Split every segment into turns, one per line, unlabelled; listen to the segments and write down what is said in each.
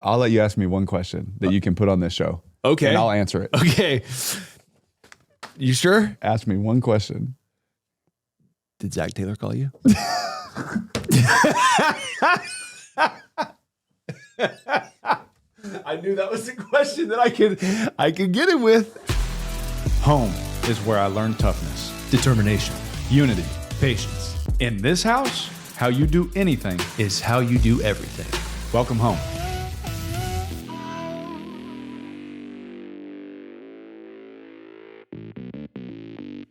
I'll let you ask me one question that you can put on this show.
Okay.
And I'll answer it.
Okay. You sure?
Ask me one question.
Did Zach Taylor call you? I knew that was the question that I could get him with.
Home is where I learned toughness,
Determination.
unity, patience. In this house, how you do anything.
Is how you do everything.
Welcome home.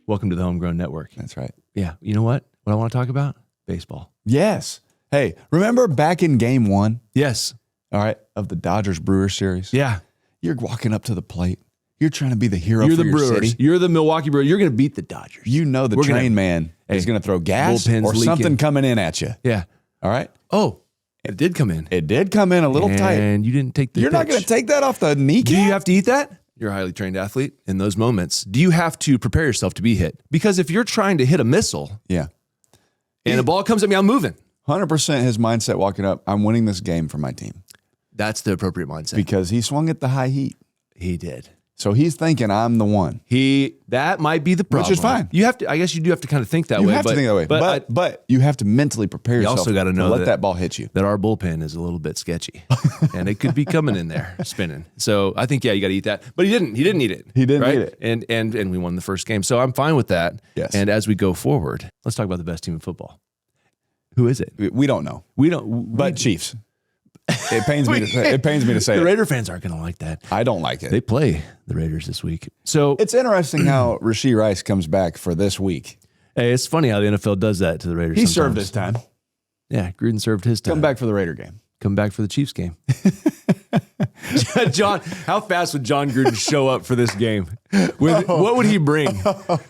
Welcome to the Homegrown Network.
That's right.
Yeah. You know what? What I want to talk about? Baseball.
Yes. Hey, remember back in game 1,
Yes.
all right, of the Dodgers-Brewers series?
Yeah.
You're walking up to the plate. You're trying to be the hero
You're
for
the
your
Brewers.
city.
You're the Milwaukee Brewers. You're going to beat the Dodgers.
You know the
We're gonna-
train man is going to throw gas
bullpen's
or something
leaking.
coming in at you.
Yeah.
All right?
Oh, it did come in.
It did come in a little tight.
And you didn't take the
You're not going to take that off the kneecap?
Do you have to eat that? You're a highly trained athlete. In those moments, do you have to prepare yourself to be hit? Because if you're trying to hit a missile
Yeah.
and a ball comes at me, I'm moving.
100% his mindset walking up, I'm winning this game for my team.
That's the appropriate mindset.
Because he swung at the high heat.
He did.
So he's thinking I'm the one.
That might be the problem.
Which is fine.
You have to. I guess you do have to kind of think that
You
way.
have to think that way. But you have to mentally prepare yourself
also gotta know
to let
that-
that ball hit you.
that our bullpen is a little bit sketchy, and it could be coming in there spinning. So I think you got to eat that. But he didn't. He didn't eat it.
He didn't
right?
eat it.
And we won the first game. So I'm fine with that.
Yes.
And as we go forward, let's talk about the best team in football. Who is it?
We don't know.
We don't.
But Chiefs. It pains me to say. It pains me to say.
The
it.
Raider fans aren't going to like that.
I don't like it.
They play the Raiders this week. So
It's interesting how Rashee Rice comes back for this week.
hey, it's funny how the NFL does that to the Raiders.
He
sometimes.
served his time.
Yeah, Gruden served his time.
Come back for the Raider game.
Come back for the Chiefs game. John, how fast would John Gruden show up for this game? What would he bring?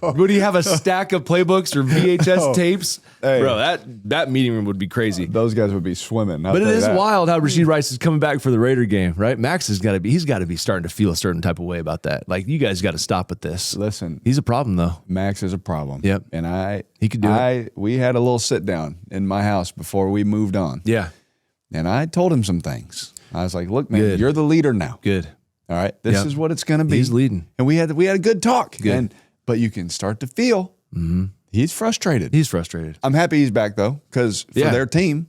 Would he have a stack of playbooks or VHS tapes?
Hey.
Bro, that meeting room would be crazy.
Those guys would be swimming.
But it is wild how Rashee Rice is coming back for the Raider game, right? Max he's got to be starting to feel a certain type of way about that. Like, you guys got to stop with this.
Listen,
He's a problem though.
Max is a problem.
Yep.
And
He could do it.
We had a little sit down in my house before we moved on.
Yeah.
And I told him some things. I was like, look, man,
Good.
you're the leader now.
Good.
All right. This
Yep.
is what it's going to be.
He's leading.
And we had a good talk.
Good.
But you can start to feel he's frustrated.
He's frustrated.
I'm happy he's back though, because for
Yeah.
their team,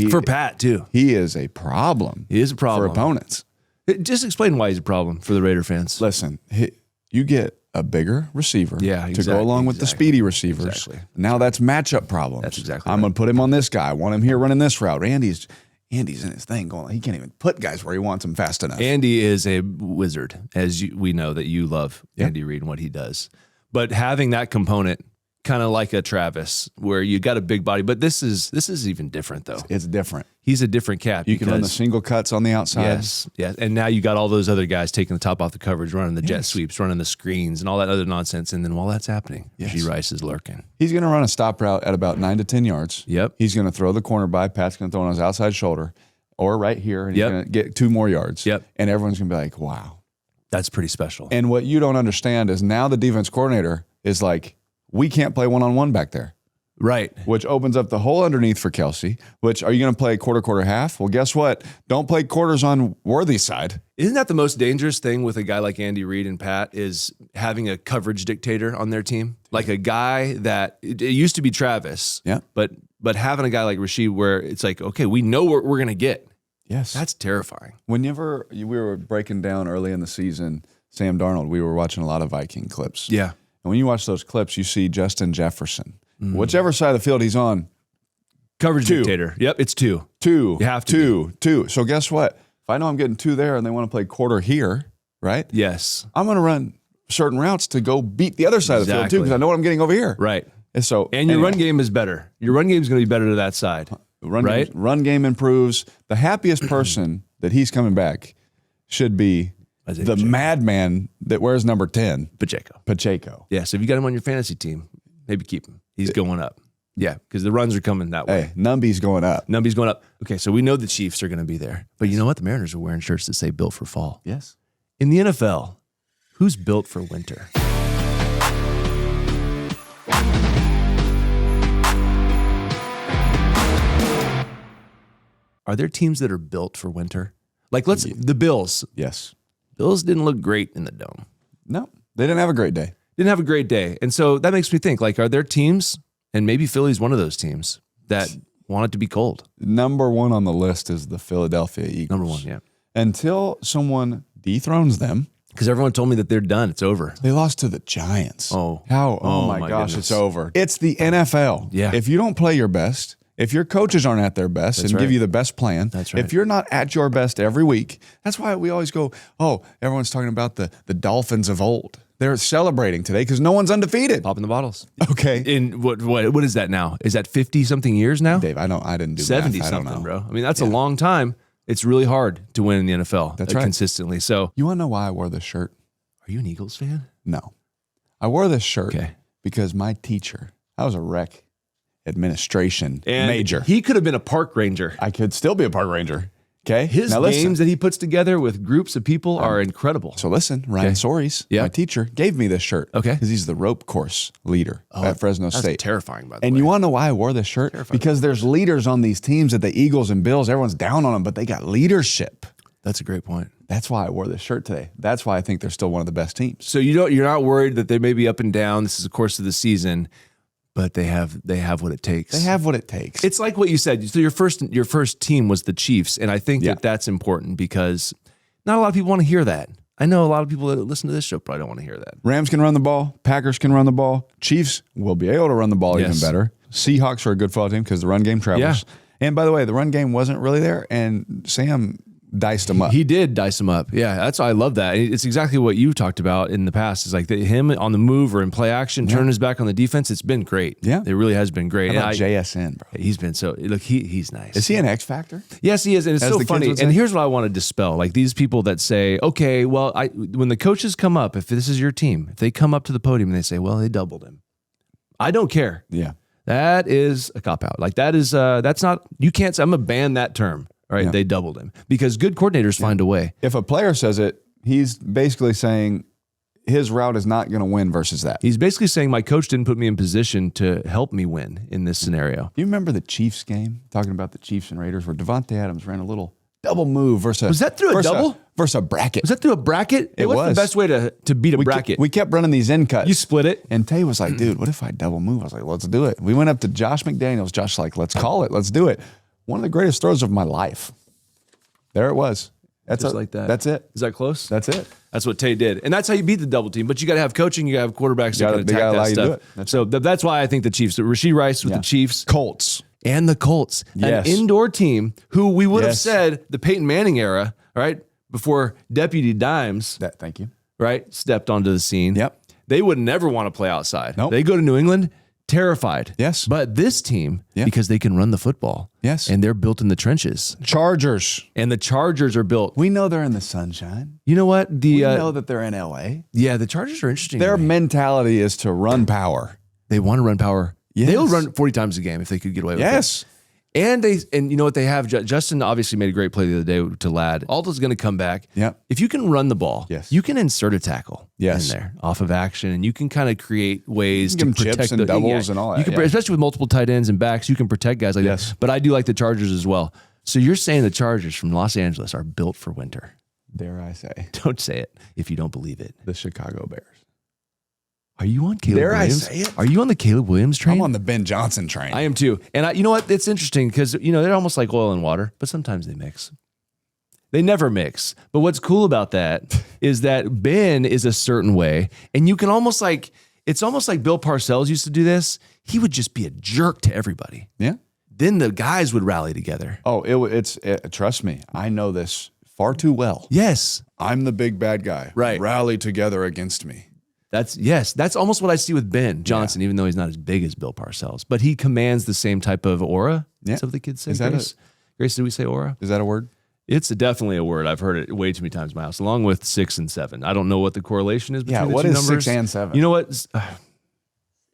For Pat too.
he is a problem.
He is a problem.
For opponents.
Just explain why he's a problem for the Raider fans.
Listen, you get a bigger receiver
Yeah,
to go along with the speedy receivers.
Exactly.
Now that's matchup problems.
That's exactly
I'm
right.
going to put him on this guy. I want him here running this route. Andy's in his thing going. He can't even put guys where he wants them fast enough.
Andy is a wizard, as we know that you love Andy Reid and what he does. But having that component, kind of like a Travis, where you got a big body, but this is even different though.
It's different.
He's a different cat.
You can run the
because-
single cuts on the outside.
Yes, yes. And now you got all those other guys taking the top off the coverage, running the jet sweeps, running the screens, and all that other nonsense. And then while that's happening, Rashee Rice is lurking.
He's going to run a stop route at about 9 to 10 yards.
Yep.
He's going to throw the corner by. Pat's going to throw on his outside shoulder or right here, and he's
Yep.
going to get 2 more yards.
Yep.
And everyone's going to be like, wow.
That's pretty special.
And what you don't understand is now the defense coordinator is like, we can't play one-on-one back there.
Right.
Which opens up the hole underneath for Kelsey, which are you going to play quarter, half? Well, guess what? Don't play quarters on Worthy's side.
Isn't that the most dangerous thing with a guy like Andy Reid and Pat is having a coverage dictator on their team? Like a guy that it used to be Travis.
Yeah.
But having a guy like Rashee where it's like, okay, we know what we're going to get.
Yes.
That's terrifying.
Whenever we were breaking down early in the season, Sam Darnold, we were watching a lot of Viking clips.
Yeah.
And when you watch those clips, you see Justin Jefferson. Whichever side of the field he's on,
Coverage
2.
dictator. Yep, it's 2.
2.
You have to
2. So guess what? If I know I'm getting 2 there and they want to play quarter here, right?
Yes.
I'm going to run certain routes to go beat the other side of the field too, because I know what I'm getting over here.
Right.
And so,
And your
anyway,
run game is better. Your run game is going to be better to that side. right?
Run game improves. The happiest person that he's coming back should be the madman that wears number 10. Pacheco.
Yeah, so if you got him on your fantasy team, maybe keep him. He's going up. Yeah, because the runs are coming that way.
Hey, Numby's going up.
Numby's going up. Okay, so we know the Chiefs are going to be there. But you know what? The Mariners are wearing shirts that say built for fall.
Yes.
In the NFL, who's built for winter? Are there teams that are built for winter? Like the Bills.
Yes.
Bills didn't look great in the dome.
No, they didn't have a great day.
Didn't have a great day. And so that makes me think, like, are there teams, and maybe Philly's one of those teams, that want it to be cold?
Number one on the list is the Philadelphia Eagles.
Number one, yeah.
Until someone dethrones them.
Because everyone told me that they're done. It's over.
They lost to the Giants.
Oh
my gosh,
goodness.
it's over. It's the NFL.
Yeah.
If you don't play your best, if your coaches aren't at their best and give you the best plan,
That's right.
if you're not at your best every week, that's why we always go, everyone's talking about the Dolphins of old. They're celebrating today because no one's undefeated.
Popping the bottles.
Okay.
In what is that now? Is that 50-something years now?
Dave, I didn't do
70-something, bro. I mean, that's a long time. It's really hard to win in the NFL.
That's right.
Consistently. So,
You want to know why I wore this shirt?
are you an Eagles fan?
No. I wore this shirt
Okay.
because my teacher, I was a rec administration
And
major.
he could have been a park ranger.
I could still be a park ranger. Okay.
His
Now listen.
games that he puts together with groups of people are incredible.
So listen, Ryan Sories,
Yeah.
my teacher, gave me this shirt.
Okay.
Because he's the rope course leader at Fresno
That's
State.
terrifying, by the
And
way.
you want to know why I wore this shirt? Because there's leaders on these teams at the Eagles and Bills. Everyone's down on them, but they got leadership.
That's a great point.
That's why I wore this shirt today. That's why I think they're still one of the best teams.
So you're not worried that they may be up and down. This is the course of the season, but they have what it takes.
They have what it takes.
It's like what you said. So your first team was the Chiefs, and I think
Yeah.
that that's important because not a lot of people want to hear that. I know a lot of people that listen to this show probably don't want to hear that.
Rams can run the ball. Packers can run the ball. Chiefs will be able to run the ball even
Yes.
better. Seahawks are a good football team because the run game travels.
Yeah.
And by the way, the run game wasn't really there, and Sam diced them up.
He did dice him up. Yeah, that's I love that. It's exactly what you talked about in the past. It's like him on the move or in play action, turning his back on the defense. It's been great.
Yeah.
It really has been great.
How about
And
JSN, bro?
he's been so look. He's nice.
Is he an X factor?
Yes, he is, and it's
As
so
the kids
funny.
would say?
And here's what I want to dispel: like these people that say, "Okay, well, when the coaches come up, if this is your team, if they come up to the podium and they say, well, they doubled him,' I don't care.
Yeah.
That is a cop out. Like that is that's not. You can't. I'm gonna ban that term. Right?
Yeah.
They doubled him because good coordinators find a way.
If a player says it, he's basically saying his route is not going to win versus that.
He's basically saying my coach didn't put me in position to help me win in this scenario.
You remember the Chiefs game? Talking about the Chiefs and Raiders where Devontae Adams ran a little double move versus
Was that through a double?
versus a bracket.
Was that through a bracket?
It
What's the
was.
best way to beat a bracket?
We kept running these in cuts.
You split it.
And Tay was like, dude, what if I double move? I was like, let's do it. We went up to Josh McDaniels. Josh's like, let's call it. Let's do it. One of the greatest throws of my life. There it was.
Just like that.
That's it.
Is that close?
That's it.
That's what Tay did. And that's how you beat the double team. But you got to have coaching. You got to have quarterbacks that can
They
attack
gotta allow
that
you to do
stuff.
it. That's
So that's why I think the Chiefs, Rashee Rice with
Yeah.
the Chiefs
Colts.
and the Colts,
Yes.
an indoor team who we would have
Yes.
said the Peyton Manning era, right? Before Deputy Dimes,
Thank you.
right, stepped onto the scene.
Yep.
They would never want to play outside.
Nope.
They go to New England terrified.
Yes.
But this team,
Yeah.
because they can run the football.
Yes.
And they're built in the trenches.
Chargers.
And the Chargers are built.
We know they're in the sunshine.
You know what?
We know that they're in LA.
Yeah, the Chargers are interesting.
Their
to me.
mentality is to run power.
They want to run power.
Yes.
They would run 40 times a game if they could get away with it.
Yes.
And you know what they have? Justin obviously made a great play the other day to Ladd. Aldo's going to come back.
Yep.
If you can run the ball,
Yes.
you can insert a tackle
Yes.
in there off of action, and you can kind of create ways
You
to
can give 'em
protect
chips and
the
doubles and all that,
You can,
yeah.
especially with multiple tight ends and backs, you can protect guys like
Yes.
that. But I do like the Chargers as well. So you're saying the Chargers from Los Angeles are built for winter?
Dare I say,
Don't say it if you don't believe it.
the Chicago Bears.
Are you on Caleb
Dare I
Williams?
say it?
Are you on the Caleb Williams train?
I'm on the Ben Johnson train.
I am too. And you know what? It's interesting because, they're almost like oil and water, but sometimes they mix. They never mix. But what's cool about that is that Ben is a certain way. And you can it's almost like Bill Parcells used to do this. He would just be a jerk to everybody.
Yeah.
Then the guys would rally together.
Oh, trust me. I know this far too well.
Yes.
I'm the big bad guy.
Right.
Rally together against me.
That's almost what I see with Ben Johnson, even though he's not as big as Bill Parcells. But he commands the same type of aura.
Yeah.
That's what the kids say.
Is that
Grace? Grace, did we say aura?
Is that a word?
It's definitely a word. I've heard it way too many times in my house, along with 6 and 7. I don't know what the correlation is between
Yeah,
the
what
two
is
numbers.
6 and 7?
You know what?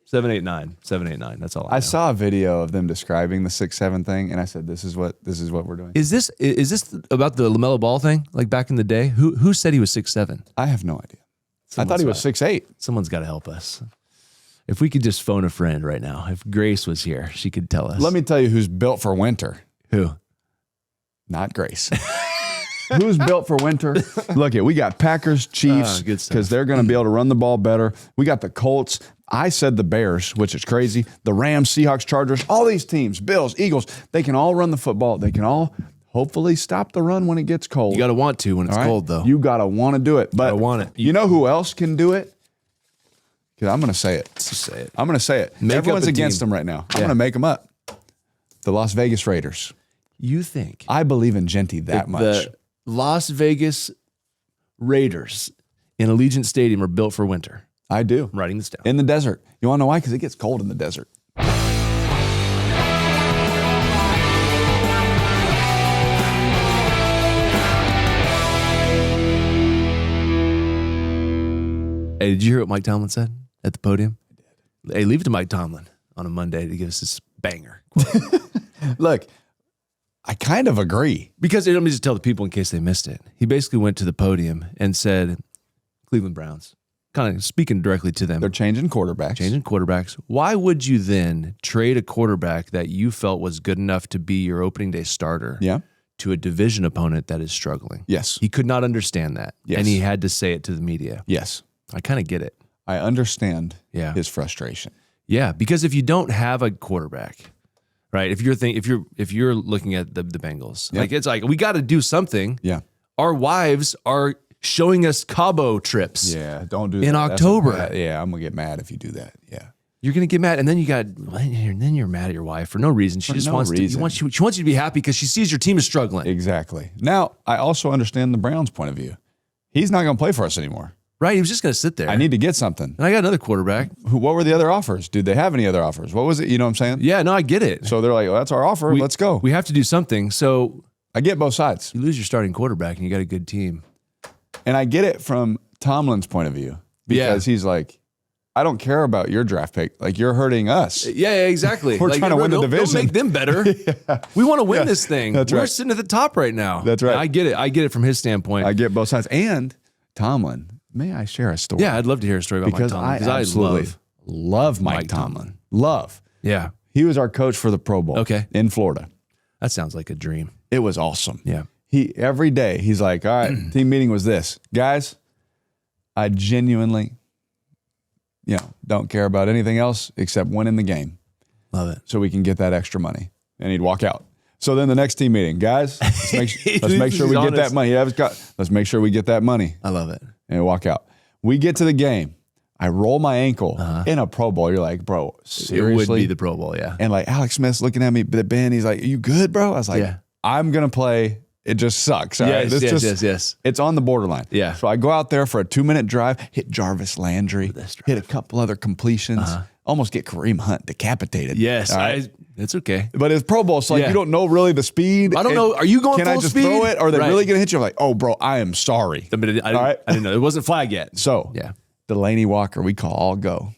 7, 8, 9. 7, 8, 9. That's all I know.
I saw a video of them describing the 6-7 thing, and I said, "This is what we're doing."
Is this about the LaMelo Ball thing? Like back in the day, who said he was 6'7"?
I have no idea. I thought he was 6'8".
Someone's got to help us. If we could just phone a friend right now, if Grace was here, she could tell us.
Let me tell you who's built for winter.
Who?
Not Grace. Who's built for winter? Look, we got Packers, Chiefs, because they're going to be able to run the ball better. We got the Colts. I said the Bears, which is crazy. The Rams, Seahawks, Chargers, all these teams, Bills, Eagles, they can all run the football. They can all hopefully stop the run when it gets cold.
You got to want to when it's cold, though.
You got to want to do it. But
I want it.
You know who else can do it? Because I'm going to say it.
Just say it.
I'm going to say it. Everyone's against them right now. I'm going to make them up. The Las Vegas Raiders.
You think?
I believe in Genty that much.
The Las Vegas Raiders in Allegiant Stadium are built for winter.
I do.
I'm writing this down.
In the desert. You want to know why? Because it gets cold in the desert.
Hey, did you hear what Mike Tomlin said at the podium? I did. Hey, leave it to Mike Tomlin on a Monday to give us this banger.
Look, I kind of agree.
Because let me just tell the people in case they missed it. He basically went to the podium and said, Cleveland Browns, kind of speaking directly to them.
They're changing quarterbacks.
Why would you then trade a quarterback that you felt was good enough to be your opening day starter to a division opponent that is struggling?
Yes.
He could not understand that.
Yes.
And he had to say it to the media.
Yes.
I kind of get it.
I understand his frustration.
Yeah, because if you don't have a quarterback, right? If you're looking at the Bengals, like it's like we got to do something.
Yeah.
Our wives are showing us Cabo trips.
Yeah, don't do that.
In October.
I'm gonna get mad if you do that. Yeah.
You're gonna get mad, and then you're mad at your wife for no reason. She just wants she wants you to be happy because she sees your team is struggling.
Exactly. Now, I also understand the Browns' point of view. He's not gonna play for us anymore.
Right, he was just going to sit there.
I need to get something.
And I got another quarterback.
What were the other offers? Did they have any other offers? What was it? You know what I'm saying?
Yeah, no, I get it.
So they're like, well, that's our offer. Let's go.
We have to do something. So
I get both sides.
You lose your starting quarterback and you got a good team.
And I get it from Tomlin's point of view because he's like, I don't care about your draft pick. Like, you're hurting us.
Yeah, exactly.
We're trying to win the division.
Don't make them better. We want to win this thing.
That's
We're
right.
sitting at the top right now.
That's right.
I get it. I get it from his standpoint.
I get both sides. And Tomlin, may I share a story?
Yeah, I'd love to hear a story about
because
Mike Tomlin.
I absolutely love Mike Tomlin. Love.
Yeah.
He was our coach for the Pro Bowl in Florida.
That sounds like a dream.
It was awesome.
Yeah.
Every day, he's like, all right, team meeting was this. Guys, I genuinely, don't care about anything else except winning the game.
Love it.
So we can get that extra money. And he'd walk out. So then the next team meeting, guys, let's make sure we get that money. Let's make sure we get that money.
I love it.
And walk out. We get to the game. I roll my ankle in a Pro Bowl. You're like, bro, seriously?
It would be the Pro Bowl, yeah.
And like Alex Smith's looking at me, Ben, he's like, are you good, bro? I was like, I'm going to play. It just sucks. All right?
Yes.
It's on the borderline.
Yeah.
So I go out there for a 2-minute drive, hit Jarvis Landry, hit a couple other completions, almost get Kareem Hunt decapitated.
Yes.
Right?
It's okay.
But it's Pro Bowl, so like you don't know really the speed.
I don't know. Are you going full speed?
Can I just throw it? Or are they really going to hit you? I'm like, oh, bro, I am sorry.
I didn't know. It wasn't flag yet.
So Delaney Walker, we call all go.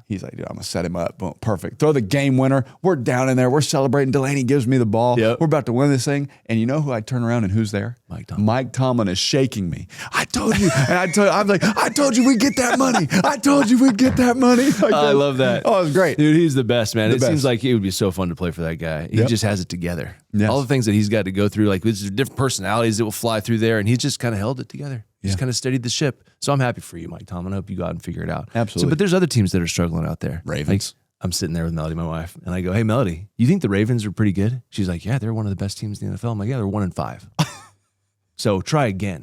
He's like, dude, I'm going to set him up. Boom, perfect. Throw the game winner. We're down in there. We're celebrating. Delaney gives me the ball. Yep. We're about to win this thing. And you know who I turn around and who's there?
Mike Tomlin.
Mike Tomlin is shaking me. I told you. And I'm like, I told you we'd get that money. I told you we'd get that money. Like
I love that.
Oh, it was great.
Dude, he's the best, man. Seems like it would be so fun to play for that guy. He just has it together.
Yes.
All the things that he's got to go through, like there's different personalities that will fly through there, and he's just kind of held it together. He's kind of steadied the ship. So I'm happy for you, Mike Tomlin. I hope you go out and figure it out.
Absolutely.
But there's other teams that are struggling out there.
Ravens.
Like, I'm sitting there with Melody, my wife, and I go, hey, Melody, you think the Ravens are pretty good? She's like, yeah, they're one of the best teams in the NFL. I'm like, yeah, they're 1-5. So try again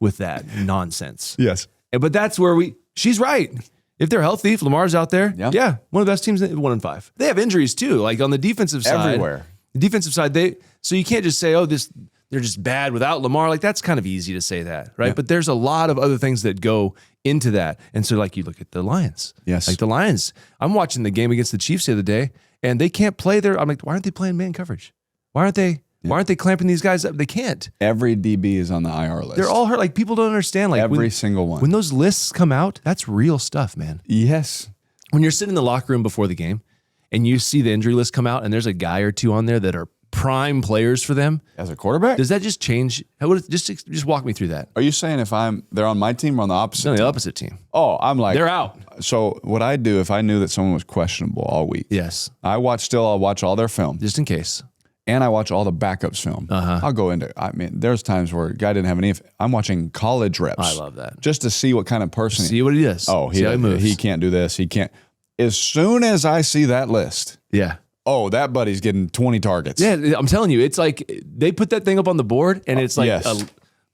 with that nonsense.
Yes.
But that's where she's right. If they're healthy, if Lamar's out there, one of the best teams, 1-5. They have injuries too, like on the defensive side.
Everywhere.
The defensive side, so you can't just say, oh, they're just bad without Lamar. Like that's kind of easy to say that, right?
Yeah.
But there's a lot of other things that go into that. And so like you look at the Lions.
Yes.
Like the Lions. I'm watching the game against the Chiefs the other day, and they can't play I'm like, why aren't they playing man coverage? Why aren't they clamping these guys up? They can't.
Every DB is on the IR list.
They're all hurt. Like people don't understand. Like
every single one.
When those lists come out, that's real stuff, man.
Yes. When
you're sitting in the locker room before the game and you see the injury list come out and there's a guy or two on there that are prime players for them.
As a quarterback?
Does that just change? Just walk me through that.
Are you saying if they're on my team or on the opposite
team?
No,
the opposite team.
Oh, I'm like.
They're out.
So what I do if I knew that someone was questionable all week.
Yes.
I'll watch all their film.
Just in case.
and I watch all the backups film. I'll go into. I mean, there's times where a guy didn't have any. I'm watching college reps.
I love that.
Just to see what kind of person.
See what he does.
Oh,
See how he moves.
he can't do this. He can't. As soon as I see that list,
Yeah.
oh, that buddy's getting 20 targets.
Yeah, I'm telling you, it's like they put that thing up on the board, and it's like a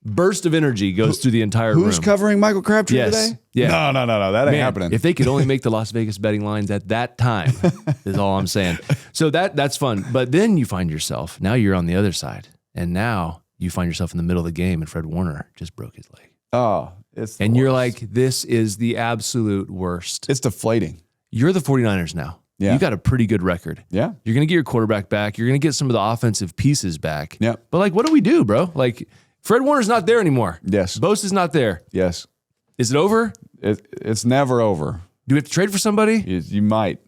burst of energy goes through the entire room.
Who's covering Michael Crabtree today?
Yeah.
No. That ain't happening.
If they could only make the Las Vegas betting lines at that time, is all I'm saying. So that's fun. But then you find yourself, now you're on the other side, and now you find yourself in the middle of the game, and Fred Warner just broke his leg.
Oh,
and you're like, this is the absolute worst.
It's deflating.
You're the 49ers now.
Yeah.
You got a pretty good record.
Yeah.
You're going to get your quarterback back. You're going to get some of the offensive pieces back.
Yeah.
But like, what do we do, bro? Like, Fred Warner's not there anymore.
Yes.
Bosa's not there.
Yes.
Is it over?
It's never over.
Do we have to trade for somebody?
You might.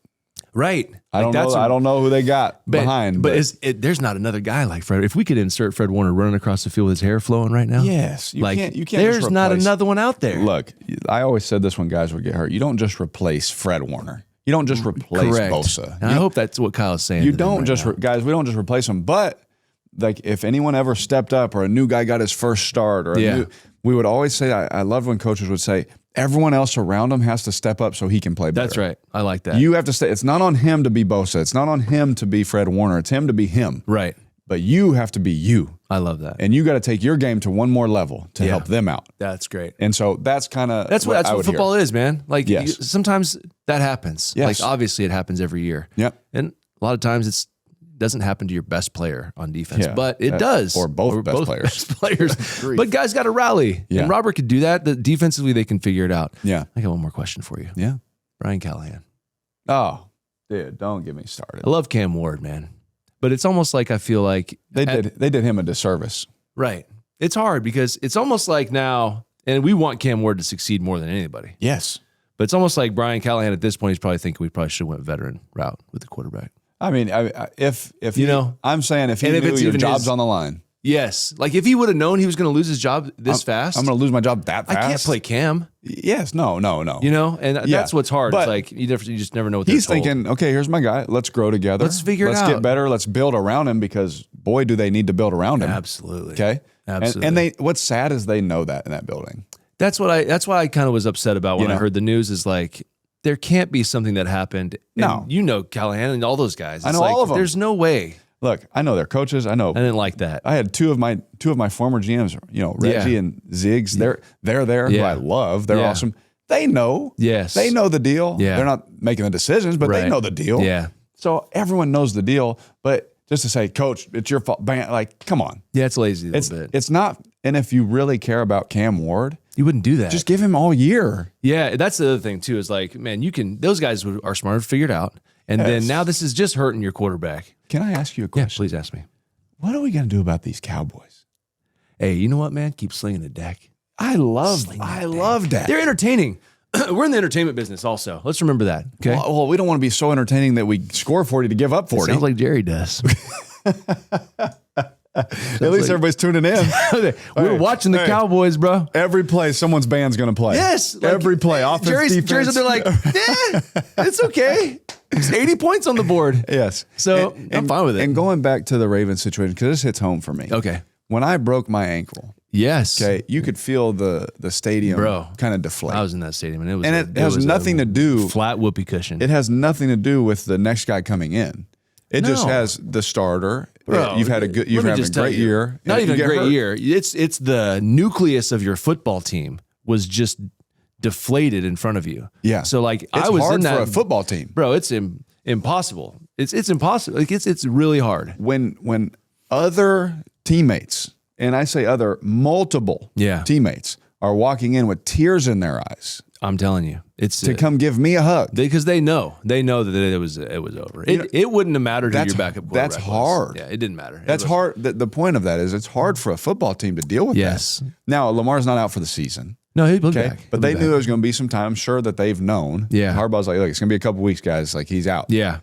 Right.
I don't know. I don't know who they got behind.
But there's not another guy like Fred. If we could insert Fred Warner running across the field with his hair flowing right now.
Yes. You can't
there's
just
not
replace.
another one out there.
Look, I always said this when guys would get hurt. You don't just replace Fred Warner. You don't just replace
Correct.
Bosa.
And I hope that's what Kyle's saying.
You
to them
don't
right
just
now.
guys. We don't just replace them. But like, if anyone ever stepped up or a new guy got his first start, or we would always say. I love when coaches would say everyone else around him has to step up so he can play better.
That's right. I like that.
You have to stay. It's not on him to be Bosa. It's not on him to be Fred Warner. It's him to be him.
Right.
But you have to be you.
I love that.
And you got to take your game to one more level to help them out.
That's great.
And so that's kind of
That's what football is, man. Like sometimes that happens.
Yes.
Like obviously it happens every year.
Yep.
And a lot of times it doesn't happen to your best player on defense,
Yeah.
but it does.
Or both best players.
Best players. But guys got to rally.
Yeah.
And Robert could do that. Defensively, they can figure it out.
Yeah.
I got one more question for you.
Yeah.
Brian Callahan.
Oh, dude, don't get me started.
I love Cam Ward, man. But it's almost like I feel like
They did him a disservice.
right. It's hard because it's almost like now, and we want Cam Ward to succeed more than anybody.
Yes.
But it's almost like Brian Callahan at this point, he's probably thinking we probably should have went veteran route with the quarterback.
I mean, if
You know,
I'm saying if he
and if
knew
it's
your
even
job's
his-
on the line,
Yes. Like if he would have known he was going to lose his job this fast,
I'm going to lose my job that fast.
I can't play Cam,
Yes. No.
you know? And that's what's hard.
But
It's like you just never know what
he's
they're told.
thinking, okay, here's my guy. Let's grow together.
Let's figure it
Let's
out.
get better. Let's build around him because boy, do they need to build around him.
Absolutely.
Okay.
Absolutely.
And they, what's sad is they know that in that building.
That's why I kind of was upset about when I heard the news is like, there can't be something that happened. And
No.
you know, Callahan and all those guys.
I know
like,
all of them.
There's no way.
Look, I know their coaches. I know.
I didn't like that.
I had two of my former GMs, Reggie and Ziggs. They're there, who I love. They're awesome. They know.
Yes.
They know the deal.
Yeah.
They're not making the decisions, but they know the deal.
Yeah.
So everyone knows the deal. But just to say, Coach, it's your fault. Like, come on.
Yeah, it's lazy a little bit.
It's not. And if you really care about Cam Ward,
You wouldn't do that.
just give him all year.
Yeah, that's the other thing too. Is like, man, those guys are smart, figured out, and then now this is just hurting your quarterback.
Can I ask you a
Yeah,
question?
please ask me.
What are we going to do about these Cowboys?
Hey, you know what, man? Keep slinging the deck.
I love that.
They're entertaining. We're in the entertainment business, also. Let's remember that. Okay.
Well, we don't want to be so entertaining that we score 40 to give up 40.
Sounds like Jerry does.
At least everybody's tuning in.
We're watching the Cowboys, bro.
Every play, someone's band's going to play.
Yes. like,
Every play, offense, defense.
Jerry's up there like, it's okay. It's 80 points on the board.
Yes.
So I'm fine with it.
And going back to the Ravens situation, because this hits home for me.
Okay.
When I broke my ankle,
Yes.
okay, you could feel the stadium
Bro,
kind of deflate.
I was in that stadium, and
it has nothing to do.
Flat whoopee cushion.
It has nothing to do with the next guy coming in. It just
No.
has the starter.
Bro,
You've had a good. You've
let me
had a
just tell
great
you,
year.
Not
and
even
you
a
get
great
hurt.
year. It's the nucleus of your football team was just deflated in front of you.
Yeah.
So like
It's
I was
hard
in that
for a football team.
bro. It's impossible. It's impossible. Like it's really hard.
When other teammates, and I say other, multiple teammates are walking in with tears in their eyes
I'm telling you, it's
to come give me a hug.
because they know that it was over. It wouldn't have mattered who your backup quarterback
that's
was.
hard.
Yeah, it didn't matter.
That's hard. The point of that is it's hard for a football team to deal with
Yes.
that. Now, Lamar's not out for the season.
No, he'll be
Okay.
back.
But they knew there was going to be some time. I'm sure that they've known.
Yeah.
Harbaugh's like, look, it's going to be a couple weeks, guys. Like, he's out.
Yeah.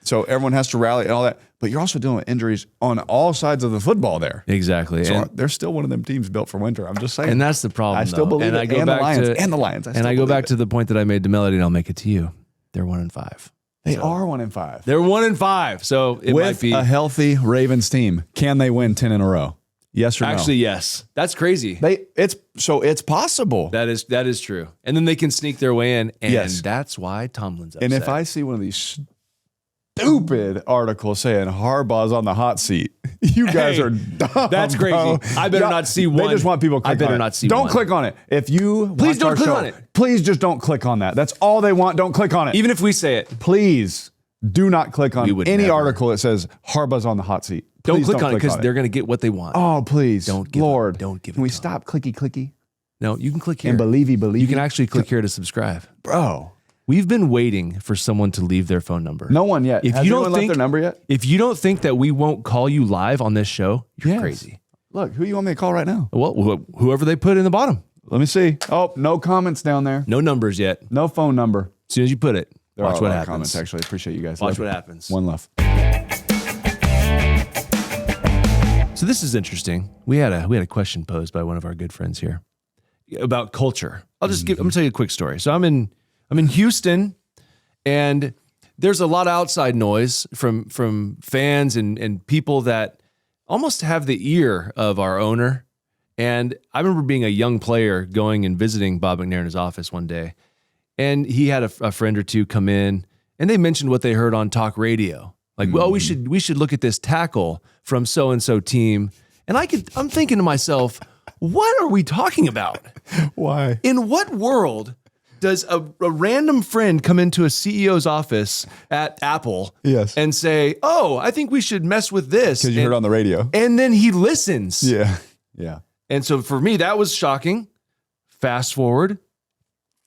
So everyone has to rally and all that. But you're also dealing with injuries on all sides of the football there.
Exactly.
So they're still one of them teams built for winter. I'm just saying.
And that's the problem.
I still
though.
believe
and
it.
I go
And
back
the Lions.
to
And the Lions.
I go back to the point that I made to Melody, and I'll make it to you. They're 1-5.
They are 1-5.
They're 1-5. So it might
With
be
a healthy Ravens team, can they win 10 in a row? Yes or no?
actually yes. That's crazy.
It's possible.
That is true. And then they can sneak their way in, and
Yes.
that's why Tomlin's upset.
And if I see one of these stupid articles saying Harbaugh's on the hot seat, you guys are dumb.
That's crazy.
Bro.
I better not see one.
They just want people to click
I better
on it.
not see
Don't
one.
click on it. If you
Please
watch
don't
our
click
show,
on it.
Please just don't click on that. That's all they want. Don't click on it.
Even if we say it,
Please do not click on
would
any
never.
article that says Harbaugh's on the hot seat.
don't
Please
click on it because they're going to get what they want.
Oh, please.
Don't give
Lord.
it- don't give
Can
it
we
to
stop clicky?
No, you can click here.
And believe
You can actually click here to subscribe.
Bro.
We've been waiting for someone to leave their phone number.
No one yet.
If
Has
you don't
anyone left
think
their number yet?
If you don't think that we won't call you live on this show, you're
Yes.
crazy.
Look, who you want me to call right now?
Well, whoever they put in the bottom.
Let me see. Oh, no comments down there.
No numbers yet.
No phone number.
As soon as you put it,
There are
watch
a
what
lot of
happens.
comments, actually. Appreciate you guys.
Watch
Love
what
you.
happens.
One love.
So this is interesting. We had a question posed by one of our good friends here about culture. I'm gonna tell you a quick story. So I'm in Houston, and there's a lot of outside noise from fans and people that almost have the ear of our owner. And I remember being a young player going and visiting Bob McNair in his office one day, and he had a friend or two come in, and they mentioned what they heard on talk radio. Like, well, we should look at this tackle from so and so team. And I'm thinking to myself, what are we talking about?
Why?
In what world does a random friend come into a CEO's office at Apple
Yes.
and say, "Oh, I think we should mess with this"?
Because you heard on the radio.
And then he listens.
Yeah. Yeah.
And so for me, that was shocking. Fast forward,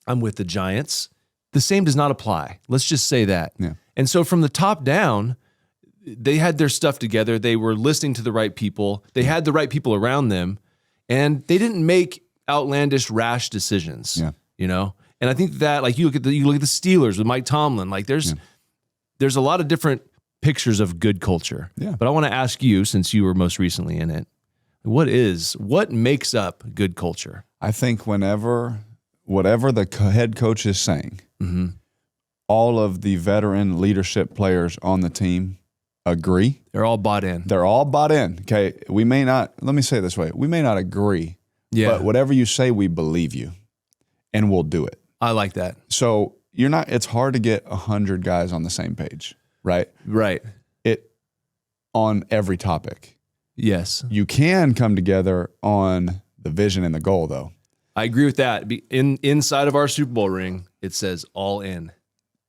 I'm with the Giants. The same does not apply. Let's just say that.
Yeah.
And so from the top down, they had their stuff together. They were listening to the right people. They had the right people around them, and they didn't make outlandish, rash decisions.
Yeah.
You know? And I think that, like, you look at the Steelers with Mike Tomlin, like there's a lot of different pictures of good culture.
Yeah.
But I want to ask you, since you were most recently in it, what makes up good culture?
I think whatever the head coach is saying, all of the veteran leadership players on the team agree.
They're all bought in.
They're all bought in. Okay. We may not, let me say it this way. We may not agree, but whatever you say, we believe you and we'll do it.
I like that.
So it's hard to get 100 guys on the same page, right?
Right.
On every topic.
Yes.
You can come together on the vision and the goal, though.
I agree with that. Inside of our Super Bowl ring, it says all in.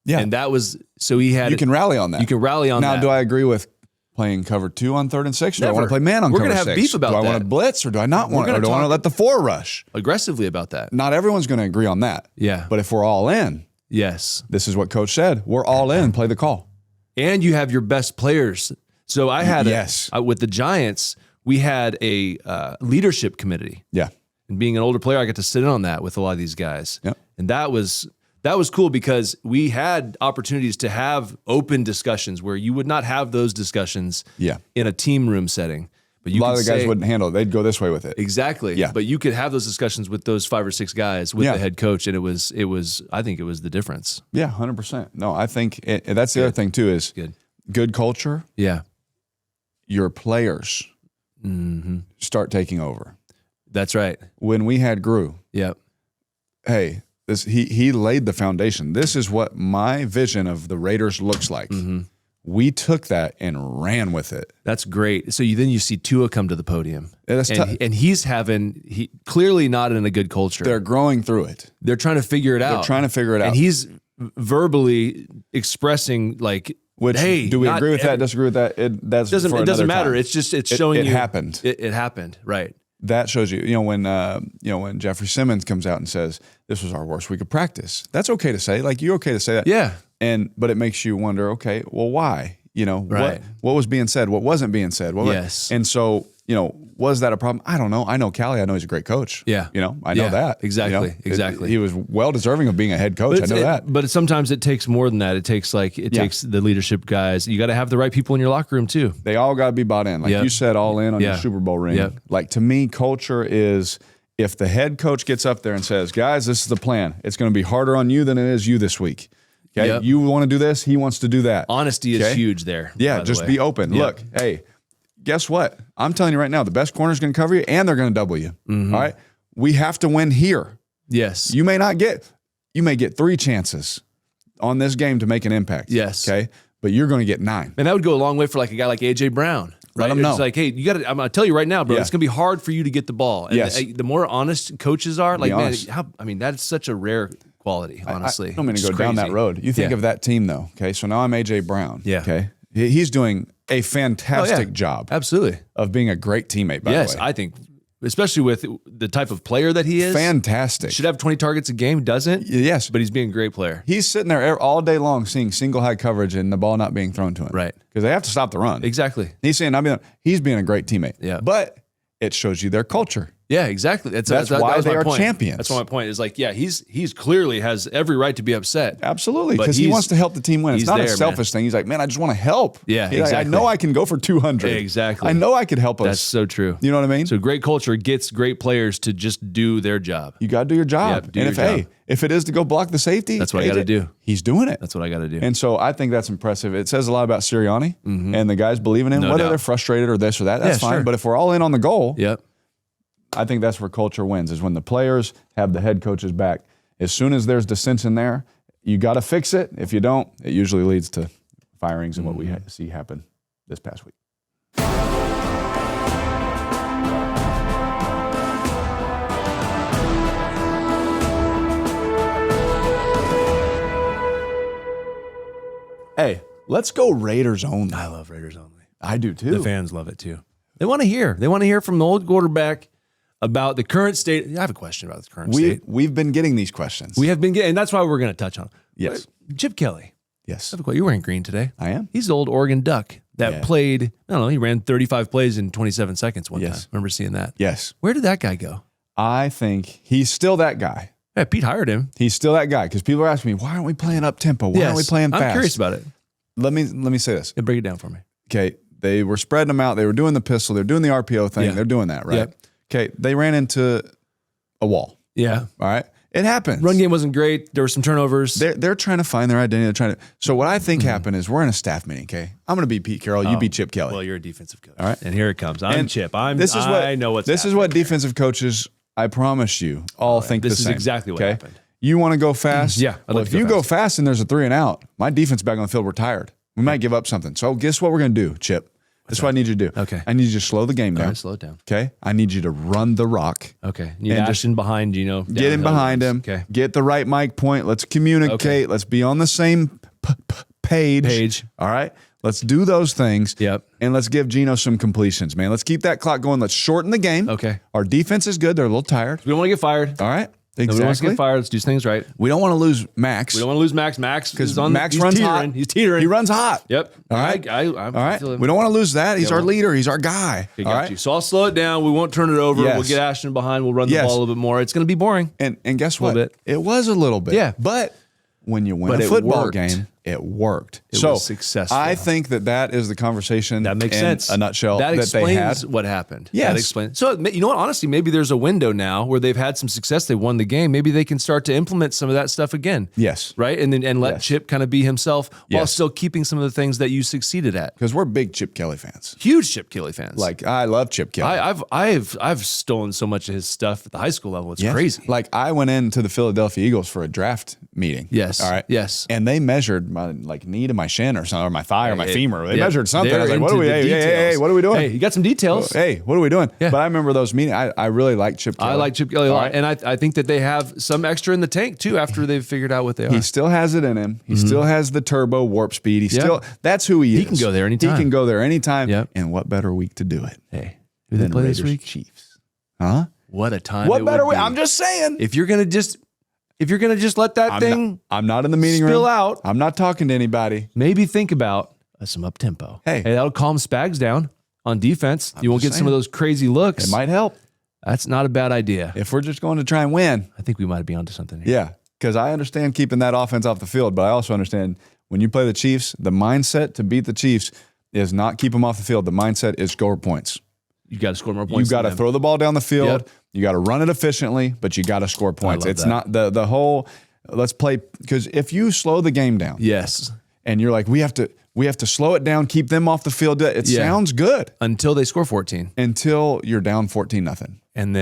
Yeah.
And that was, so he had.
You can rally on that.
You can rally on that.
Now, do I agree with playing cover 2 on 3rd and 6? Do I
Never.
want to play man on
We're
cover
gonna
6?
have beef about
Do I want
that.
to blitz or do I not want to? Or
gonna
do I want to
talk-
let the 4 rush?
aggressively about that.
Not everyone's going to agree on that.
Yeah.
But if we're all in,
Yes.
this is what coach said. We're all in. Play the call.
And you have your best players. So I had,
Yes.
with the Giants, we had a leadership committee.
Yeah.
And being an older player, I got to sit in on that with a lot of these guys.
Yep.
And that was cool because we had opportunities to have open discussions where you would not have those discussions in a team room setting. But you
A lot
could
of the guys
say-
wouldn't handle it. They'd go this way with it.
Exactly.
Yeah.
But you could have those discussions with those 5 or 6 guys with the head coach, and it was. I think it was the difference.
Yeah, 100%. No, I think that's the other thing too is good culture.
Yeah.
Your players start taking over.
That's right.
When we had Gru,
Yep.
hey, he laid the foundation. This is what my vision of the Raiders looks like. We took that and ran with it.
That's great. So then you see Tua come to the podium,
Yeah, that's tough.
and he's clearly not in a good culture.
They're growing through it.
They're trying to figure it out.
They're trying to figure it out.
And he's verbally expressing like,
Which,
hey,
do we
not
agree with that?
every-
Disagree with that? It doesn't
matter.
Time.
It's showing
it
you
happened.
It happened. Right.
That shows you, when Jeffrey Simmons comes out and says this was our worst week of practice. That's okay to say. Like, you're okay to say that.
Yeah.
But it makes you wonder, okay, well, why?
Right.
What was being said? What wasn't being said?
Yes.
And so, was that a problem? I don't know. I know Callahan. I know he's a great coach.
Yeah.
I know that.
Exactly. Exactly.
He was well deserving of being a head coach. I know that.
But sometimes it takes more than that. It takes takes the leadership guys. You got to have the right people in your locker room too.
They all got to be bought in. Like you said, all in on your Super Bowl ring.
Yep.
Like, to me, culture is if the head coach gets up there and says, guys, this is the plan. It's going to be harder on you than it is you this week. Okay.
Yep.
You want to do this. He wants to do that.
Honesty is huge there.
Yeah. Just be open.
Yep.
Look, hey, guess what? I'm telling you right now, the best corner is going to cover you and they're going to double you. All right. We have to win here.
Yes.
You may get 3 chances on this game to make an impact.
Yes.
Okay. But you're going to get 9.
And that would go a long way for like a guy like AJ Brown. Right?
Let him know.
It's like, hey, I'm going to tell you right now, bro, it's going to be hard for you to get the ball. And
Yes.
the more honest coaches are, like, man,
honest.
that's such a rare quality, honestly.
I don't mean to
It's
go down that
crazy.
road. You think of that team, though. Okay. So now I'm AJ Brown.
Yeah.
Okay. He's doing a fantastic job
Absolutely.
of being a great teammate, by the way.
I think, especially with the type of player that he is.
Fantastic.
Should have 20 targets a game, doesn't?
Yes.
But he's being a great player.
He's sitting there all day long seeing single high coverage and the ball not being thrown to him.
Right.
Because they have to stop the run.
Exactly.
He's saying, he's being a great teammate.
Yeah.
But it shows you their culture.
Yeah, exactly. That's
why
was
they
my
are
point.
champions.
That's why my point is like, yeah, he's clearly has every right to be upset.
Absolutely.
But
Because he
he's-
wants to help the team win. It's
he's
not a
there,
selfish thing. He's like, man, I just want to help.
Yeah,
He's like,
exactly.
I know I can go for 200.
Exactly.
I know I could help us.
That's so true.
You know what I mean?
So great culture gets great players to just do their job.
You got to do your job.
Yep, do
and
your job.
if it is to go block the safety,
That's what I gotta do.
He's doing it.
That's what I got to do.
And so I think that's impressive. It says a lot about Sirianni and the guys believe in him,
No
whether
doubt.
they're frustrated or this or that. That's
Yeah,
fine.
sure.
But if we're all in on the goal,
Yep.
I think that's where culture wins, is when the players have the head coach's back. As soon as there's dissension there, you got to fix it. If you don't, it usually leads to firings and what we see happen this past week. Hey, let's go Raiders only.
I love Raiders only.
I do too.
The fans love it too. They want to hear. They want to hear from the old quarterback about the current state. I have a question about the current state.
We've been getting these questions.
We have been getting, and that's why we're going to touch on it.
Yes.
Chip Kelly.
Yes.
I have a question. You're wearing green today.
I am.
He's the old Oregon Duck that
Yeah.
played, I don't know, he ran 35 plays in 27 seconds one time. Remember seeing that?
Yes.
Where did that guy go?
I think he's still that guy.
Yeah, Pete hired him.
He's still that guy because people are asking me, why aren't we playing up tempo? Why aren't we playing fast?
I'm curious about it.
Let me say this.
Yeah, break it down for me.
Okay, they were spreading them out. They were doing the pistol. They're doing the RPO thing.
Yeah.
They're doing that, right?
Yep.
Okay, they ran into a wall.
Yeah.
All right, it happens.
Run game wasn't great. There were some turnovers.
They're trying to find their identity. They're trying to. So what I think happened is we're in a staff meeting. Okay, I'm going to be Pete Carroll. You be Chip Kelly.
Well, you're a defensive coach.
All right.
And here it comes. I'm
And
Chip. I know what's
This is what defensive coaches. I promise you all think
This
the
is
same.
exactly what
okay?
happened.
You want to go fast?
Yeah, I'd
Well,
like
if
to go
you go
fast.
fast and there's a 3 and out, my defense back on the field, we're tired. We might give up something. So guess what we're going to do, Chip? That's what I need you to do.
Okay.
I need you to slow the game down.
All right, slow it down.
Okay. I need you to run the rock.
Okay. You
And
dash in behind,
Get in
downhill
behind
runs.
him.
Okay.
Get the right mic point. Let's communicate.
Okay.
Let's be on the same page. All right. Let's do those things.
Yep.
And let's give Geno some completions, man. Let's keep that clock going. Let's shorten the game.
Okay.
Our defense is good. They're a little tired.
We don't want to get fired.
All right.
Nobody wants to
Exactly.
get fired. Let's do things right.
We don't want to lose Max.
We don't want to lose Max. Max
because
is on.
Max
he's
runs
teetering.
hot.
He's teetering.
He runs hot.
Yep.
All right.
I'm
All right.
feeling-
We don't want to lose that. He's
Yeah,
our
well-
leader. He's our guy.
Okay,
All
got
right.
you. So I'll slow it down. We won't turn it over.
Yes.
We'll get Ashton behind. We'll run the
Yes.
ball a little bit more. It's going to be boring.
And guess
A
what?
little bit.
It was a little bit.
Yeah.
But when you win
But
a
it
football
worked.
game, it worked.
It
so
was successful.
I think that is the conversation.
That makes
in
sense.
A nutshell
That
that they
explains
had.
what happened.
Yes.
That explains. So you know what? Honestly, maybe there's a window now where they've had some success. They won the game. Maybe they can start to implement some of that stuff again.
Yes.
Right. And let
Yes.
Chip kind of be himself while
Yes.
still keeping some of the things that you succeeded at.
Because we're big Chip Kelly fans.
Huge Chip Kelly fans.
Like I love Chip Kelly.
I've stolen so much of his stuff at the high school level. It's
Yes.
crazy.
Like I went into the Philadelphia Eagles for a draft meeting.
Yes.
All right.
Yes.
And they measured my knee to my shin or something, or my thigh or my
Hey,
femur. They
yeah.
measured something. I was
They're
like, what are
into
we?
the
Hey,
details.
what are we doing?
Hey, you got some details.
Hey, what are we doing?
Yeah.
But I remember those meetings. I really like Chip Kelly.
I like Chip Kelly a
All
lot,
right.
and I think that they have some extra in the tank too after they've figured out what they are.
He still has it in him. He still has the turbo warp speed. That's who he is.
He can go there anytime.
He can go there anytime.
Yep.
And what better week to do it?
Hey, who they
than
play this
Raiders
week?
Chiefs. Huh?
What a time!
What
it
better
would
week?
be.
I'm just saying.
If you're gonna just let that thing
I'm not in the meeting
spill
room.
out,
I'm not talking to anybody.
maybe think about some up tempo.
Hey.
That'll calm Spags down on defense. You won't
just
get some of
saying.
those crazy looks.
It might help
That's not a bad idea.
if we're just going to try and win.
I think we might be onto something here.
Yeah, because I understand keeping that offense off the field, but I also understand when you play the Chiefs, the mindset to beat the Chiefs is not keep them off the field. The mindset is score points.
You got to score more
You
points.
got to throw the ball down the field.
Yep.
You got to run it efficiently, but you got to score points.
love
It's
that.
not the whole let's play, because if you slow the game down,
Yes.
and you're like, we have to slow it down, keep them off the field. It sounds good
Until they score 14.
until you're down 14-0.
And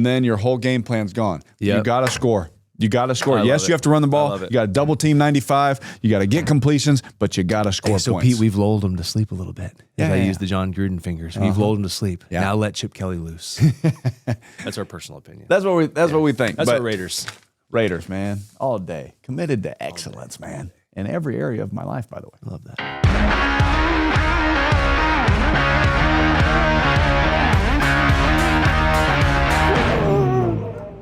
then
Your whole game plan's gone.
Yep.
You got to score. You got to score.
I
Yes,
love
you
it.
have to run the
I
ball.
love it.
You got to double team 95. You got to get completions, but you got to score
so
points.
Pete, we've lulled them to sleep a little bit. As I
Yeah.
use the John Gruden fingers. We've lulled them to sleep.
Yeah.
Now let Chip Kelly loose. That's our personal opinion.
That's what we think.
That's
But
our Raiders.
Raiders, man, all day. Committed to excellence, man. In every area of my life, by the way.
Love that.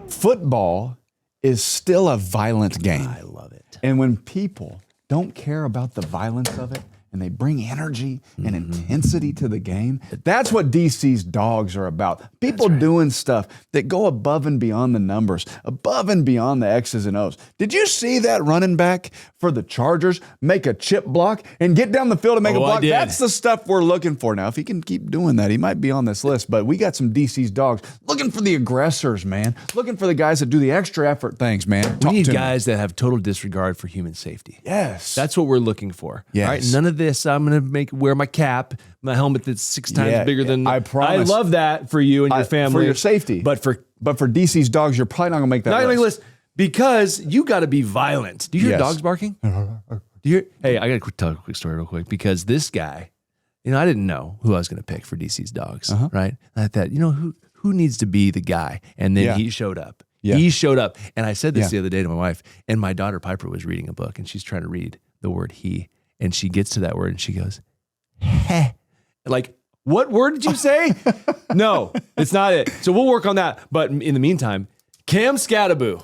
Football is still a violent game.
I love it.
And when people don't care about the violence of it and they bring energy and intensity to the game, that's what DC's dogs are about. People doing stuff that go above and beyond the numbers, above and beyond the X's and O's. Did you see that running back for the Chargers make a chip block and get down the field and make a block?
I did.
That's the stuff we're looking for. Now, if he can keep doing that, he might be on this list, but we got some DC's dogs looking for the aggressors, man. Looking for the guys that do the extra effort things, man.
We need
to me.
guys that have total disregard for human safety.
Yes.
That's what we're looking for.
Yes.
All right. None of this. I'm going to wear my cap, my helmet that's 6 times bigger than.
I promise.
I love that for you and your family.
For your safety.
But for
DC's dogs, you're probably not going to make that
not going to
list.
list because you got to be violent. Do you hear
Yes.
dogs barking? Do you hear? Hey, I got to tell a quick story real quick because this guy, I didn't know who I was going to pick for DC's dogs, right? I thought, who needs to be the guy? And then he showed up.
Yeah.
He showed up. And I said this the other day to my wife, and my daughter Piper was reading a book, and she's trying to read the word he, and she gets to that word, and she goes, heh. Like, what word did you say? No, it's not it. So we'll work on that. But in the meantime, Cam Scattaboo.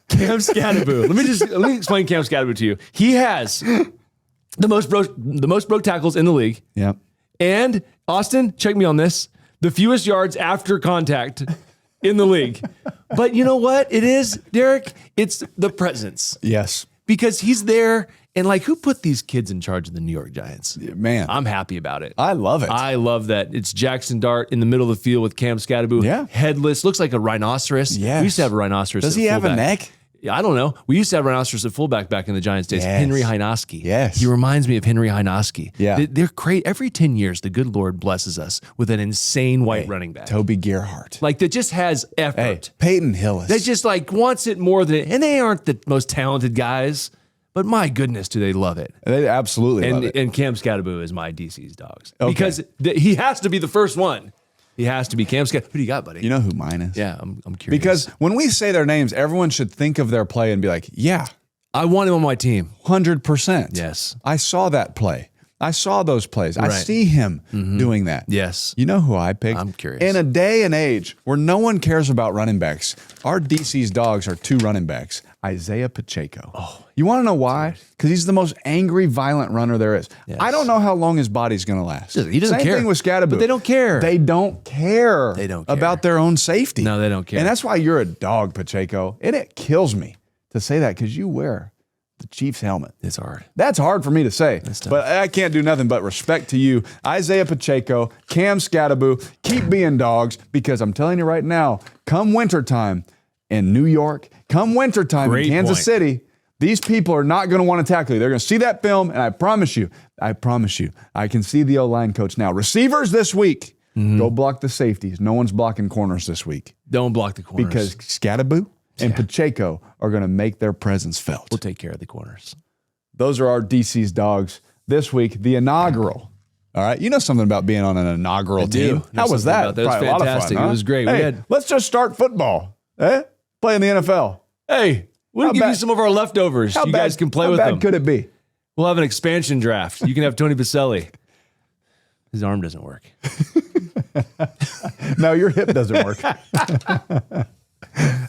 Cam Scattaboo. Let me explain Cam Scattaboo to you. He has the most broke tackles in the league.
Yep.
And Austin, check me on this, the fewest yards after contact in the league. But you know what it is, Derek? It's the presence.
Yes.
Because he's there, and who put these kids in charge of the New York Giants?
Man.
I'm happy about it.
I love it.
I love that. It's Jackson Dart in the middle of the field with Cam Scattaboo.
Yeah.
Headless, looks like a rhinoceros.
Yes.
We used to have a rhinoceros.
Does
at
he have a
fullback.
neck?
Yeah, I don't know. We used to have rhinoceros at fullback back in the Giants days.
Yes.
Henry Hynoski.
Yes.
He reminds me of Henry Hynoski.
Yeah.
They're great. Every 10 years, the good Lord blesses us with an insane white running back.
Toby Gerhardt.
That just has effort.
Hey, Peyton Hillis.
They just wants it more than it. And they aren't the most talented guys, but my goodness, do they love it.
They absolutely love it.
And Cam Scattaboo is my DC's dogs.
Okay.
Because he has to be the first one. He has to be Cam Scattaboo. Who do you got, buddy?
You know who mine is?
Yeah, I'm curious.
Because when we say their names, everyone should think of their play and be like, yeah,
I want him on my team.
100%.
Yes.
I saw that play. I saw those plays. I
Right.
see him doing that.
Yes.
You know who I picked?
I'm curious.
In a day and age where no one cares about running backs, our DC's dogs are 2 running backs. Isaiah Pacheco. Oh, you want to know why? Because he's the most angry, violent runner there is.
Yes.
I don't know how long his body's going to last.
He doesn't
Same
care.
thing with Scattaboo.
But they don't care.
They don't care.
They don't care.
About their own safety.
No, they don't care.
And that's why you're a dog, Pacheco. And it kills me to say that because you wear the Chiefs helmet.
It's hard.
That's hard for me to say,
tough.
but I can't do nothing but respect to you, Isaiah Pacheco, Cam Scattaboo. Keep being dogs because I'm telling you right now, come wintertime in New York, come wintertime
Great
in Kansas
point.
City, these people are not going to want to tackle you. They're going to see that film, and I promise you, I can see the O-line coach now. Receivers this week, go block the safeties. No one's blocking corners this week
Don't block the corners.
because Scattaboo and Pacheco are going to make their presence felt.
we'll take care of the corners.
Those are our DC's dogs this week, the inaugural. All right. You know something about being on an inaugural
do.
team. How
Know
was
something
that?
about that. It was
Probably a lot of
fantastic.
fun, huh?
It was great. We
Hey,
had-
let's just start football. Play in the NFL.
Hey, we'll
How
give you
bad-
some of our leftovers. You guys can play with
how
them.
bad could it be?
We'll have an expansion draft. You can have Tony Baselli. His arm doesn't work.
No, your hip doesn't work.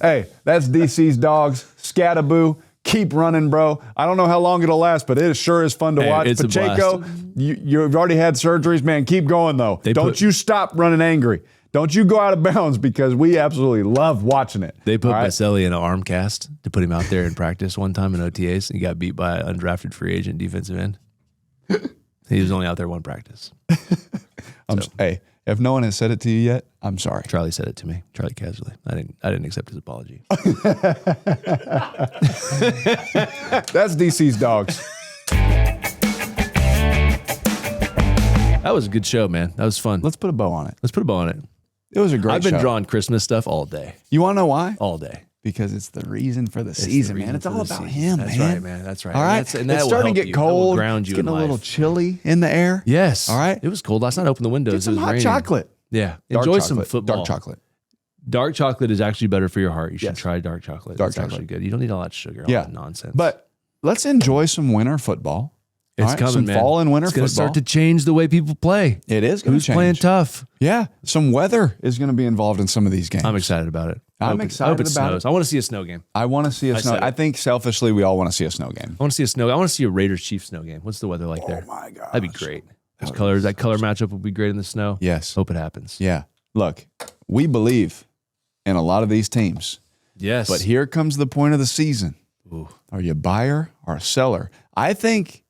Hey, that's DC's dogs. Scattaboo. Keep running, bro. I don't know how long it'll last, but it sure is fun to watch.
it's a
Pacheco,
blast.
you've already had surgeries, man. Keep going, though. Don't you stop running angry. Don't you go out of bounds because we absolutely love watching it.
They put
All right?
Baselli in an arm cast to put him out there in practice one time in OTAs, and he got beat by an undrafted free agent defensive end. He was only out there one practice.
Hey, If no one has said it to you yet, I'm sorry.
Charlie said it to me. Charlie casually. I didn't accept his apology.
That's DC's dogs.
That was a good show, man. That was fun.
Let's put a bow on it.
Let's put a bow on it.
It was a great
I've been
show.
drawing Christmas stuff all day.
You want to know why?
All day.
Because it's the reason for the season, man. It's all about him,
That's
man.
right, man. That's right.
All right.
And that
It's
will
starting to
help
get
you. That will
cold.
ground
It's
you
getting
in
a little
life.
chilly in the air.
Yes.
All right.
It was cold last night. Open the windows.
Get some
it was
hot
raining.
chocolate.
Yeah.
Dark
Enjoy
chocolate.
some football.
Dark chocolate.
Dark chocolate is actually better for your heart. You should
Yes.
try dark chocolate.
Dark
It's
chocolate.
actually good. You don't need all that sugar, all
Yeah.
that nonsense.
But let's enjoy some winter football.
it's
All right?
coming,
some
man.
fall and winter
It's going
football.
to start to change the way people play.
It is going
Who's
to change.
playing tough?
Yeah. Some weather is going to be involved in some of these games.
I'm excited about it.
I'm
I hope
excited
it
about
snows.
it.
I want to see a snow game.
I want to see a snow.
said it.
I think selfishly we all want to see a snow game.
I want to see a snow. I want to see a Raiders Chiefs snow game. What's the weather like there?
Oh my god.
That'd be great. Those colors, that color matchup would be great in the snow.
Yes.
Hope it happens.
Yeah. Look, we believe in a lot of these teams.
Yes.
But here comes the point of the season.
Ooh.
Are you a buyer or a seller? I think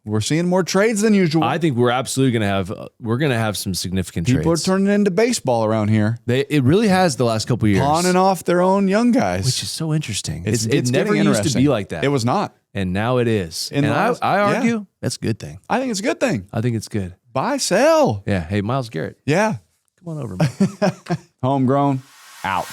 we're seeing more trades than usual.
I think we're absolutely going to have some significant
People
trades.
are turning into baseball around here,
It really has the last couple of years.
pawning off their own young guys.
Which is so interesting.
It's
it
getting
never used to
interesting.
be like that.
It was not.
And now it is.
In
And
the last-
I
yeah.
argue that's a good thing.
I think it's a good thing.
I think it's good.
Buy, sell.
Yeah. Hey, Miles Garrett,
Yeah.
come on over, man.
Homegrown. Out.